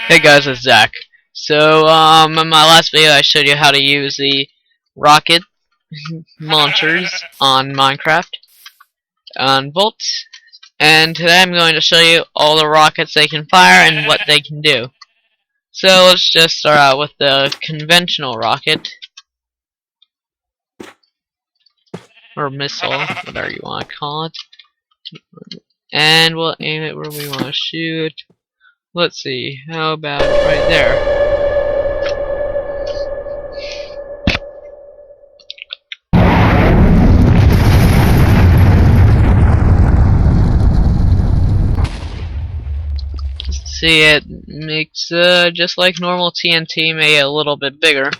Hey guys, it's Zach. So, in my last video I showed you how to use the rocket launchers on Minecraft on Voltz, and today I'm going to show you all the rockets they can fire and what they can do. So let's just start out with the conventional rocket, or missile, whatever you want to call it, and we'll aim it where we want to shoot. Let's see, how about right there? See, it makes just like normal TNT, made a little bit bigger.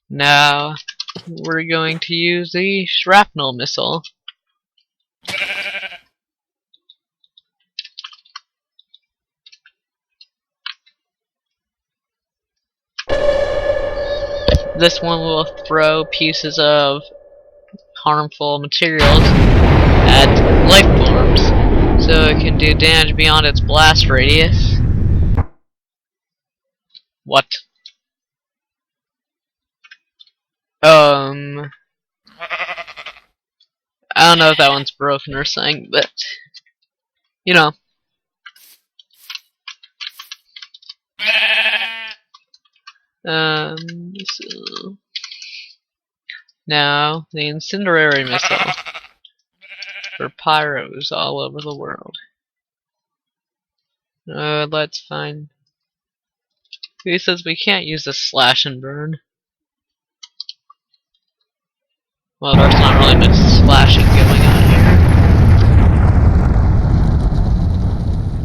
Now we're going to use the shrapnel missile. This one will throw pieces of harmful materials at life forms, so it can do damage beyond its blast radius. What? I don't know if that one's broken or something, but you know. So now the incendiary missile for pyros all over the world. Let's find. He says we can't use the slash and burn. Well, there's not really much slashing going on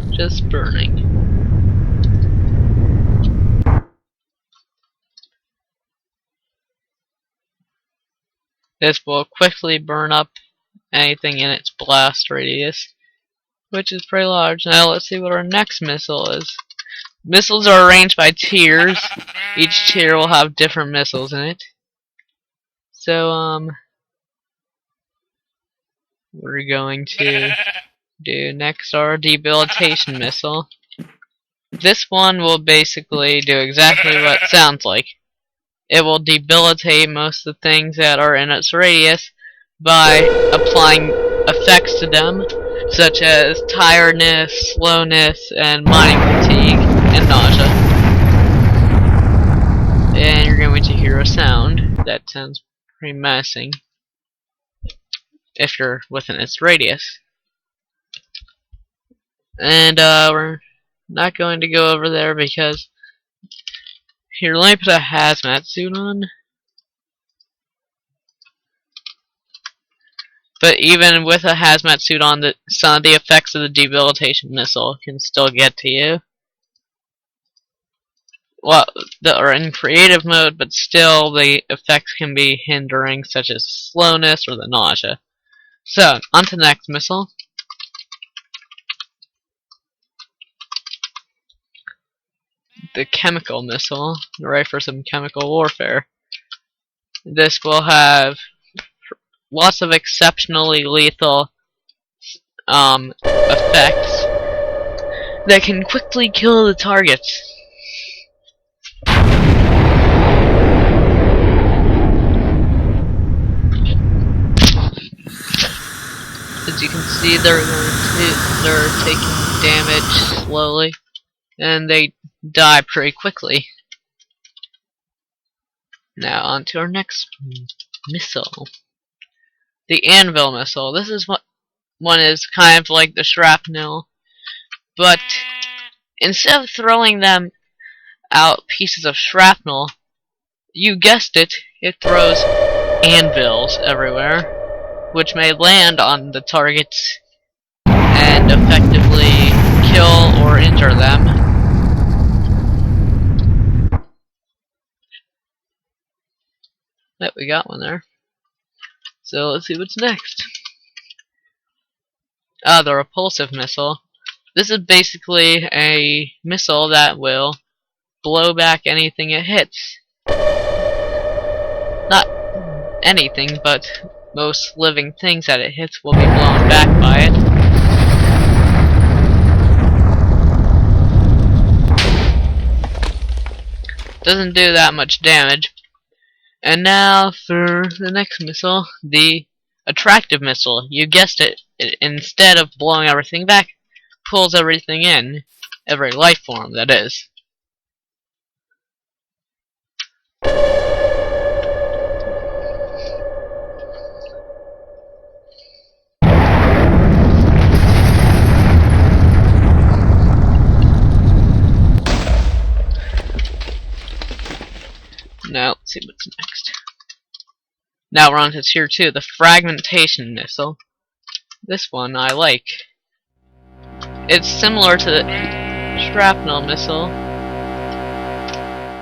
here. Just burning. This will quickly burn up anything in its blast radius, which is pretty large. Now let's see what our next missile is. Missiles are arranged by tiers. Each tier will have different missiles in it. So, we're going to do next our Debilitation Missile. This one will basically do exactly what it sounds like. It will debilitate most of the things that are in its radius by applying effects to them, such as tiredness, slowness, and mining fatigue, and nausea. And you're going to hear a sound that sounds pretty menacing if you're within its radius. And we're not going to go over there because here, let me put a hazmat suit on. But even with a hazmat suit on, some of the effects of the debilitation missile can still get to you. Well, they are in creative mode, but still the effects can be hindering, such as slowness or the nausea. So, on to the next missile. The chemical missile, right, for some chemical warfare. This will have lots of exceptionally lethal effects that can quickly kill the targets. As you can see, they're taking damage slowly, and they die pretty quickly. Now on to our next missile. The anvil missile. This is what one is kind of like the shrapnel, but instead of throwing them out pieces of shrapnel, you guessed it, it throws anvils everywhere, which may land on the targets and effectively kill or injure them. Yep, we got one there. So let's see what's next. The repulsive missile. This is basically a missile that will blow back anything it hits. Not anything, but most living things that it hits will be blown back by it. Doesn't do that much damage. And now for the next missile, the attractive missile. You guessed it. Instead of blowing everything back, pulls everything in. Every life form, that is. Now, let's see what's next. Now we're on to tier 2, the Fragmentation Missile. This one I like. It's similar to the Shrapnel Missile,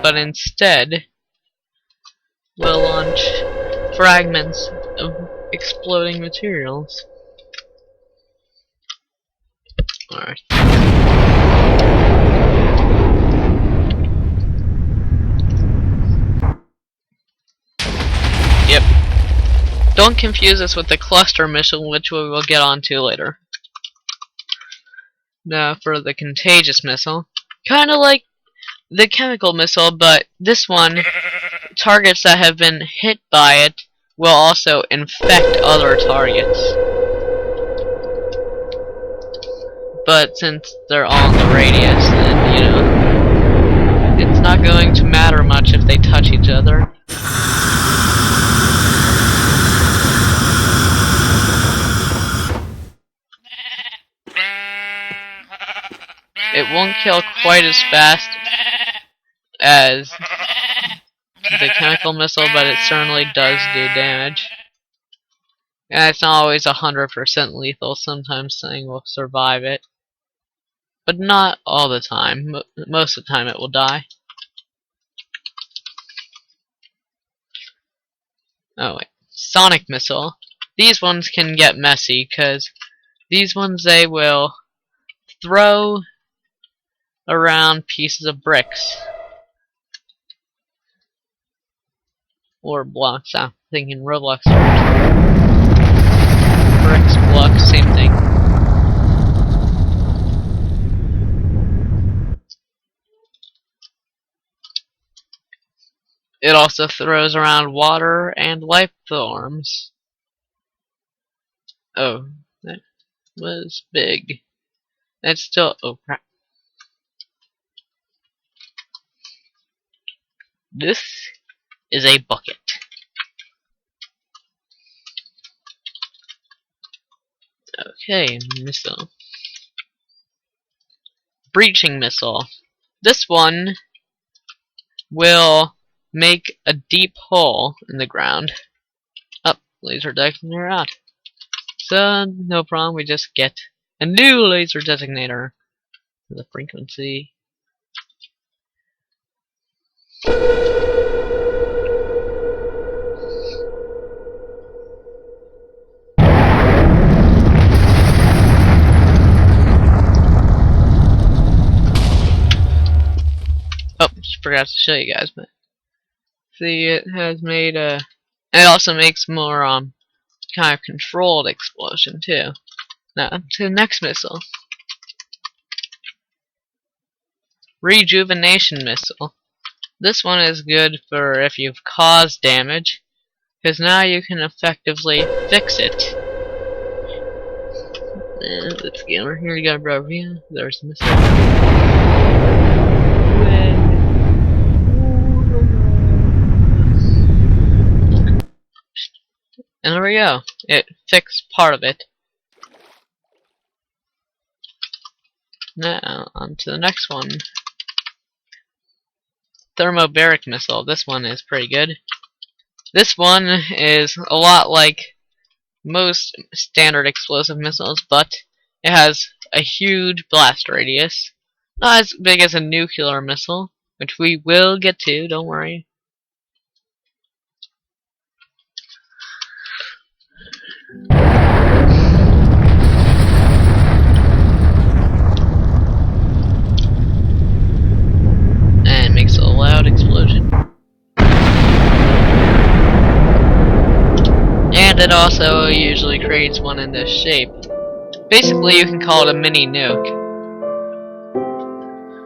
but instead will launch fragments of exploding materials. Alright. Yep. Don't confuse this with the Cluster Missile, which we will get onto later. Now for the Contagious Missile. Kinda like the Chemical Missile, but this one, targets that have been hit by it will also infect other targets. But since they're all in the radius, then, you know, it's not going to matter much if they touch each other. It won't kill quite as fast as the Chemical Missile, but it certainly does do damage. And it's not always 100% lethal, sometimes something will survive it. But not all the time. Most of the time it will die. Oh wait. Sonic Missile. These ones can get messy, because these ones they will throw around pieces of bricks. Or blocks. I'm thinking Roblox. Bricks, blocks, same thing. It also throws around water and life forms. Oh, that was big. That's still. Oh crap. This is a bucket. Okay, missile. Breaching Missile. This one will make a deep hole in the ground. Up, laser designator out. So, no problem, we just get a new laser designator. The frequency. Oh, just forgot to show you guys, but see, it has made a. It also makes more kind of controlled explosion too. Now to the next missile, Rejuvenation Missile. This one is good for if you've caused damage, because now you can effectively fix it. And let's get over here. You got a bro. Yeah, there's the missile. And there we go. It fixed part of it. Now, on to the next one. Thermobaric Missile. This one is pretty good. This one is a lot like most standard explosive missiles, but it has a huge blast radius. Not as big as a nuclear missile, which we will get to, don't worry. And makes a loud explosion. And it also usually creates one in this shape. Basically, you can call it a mini nuke.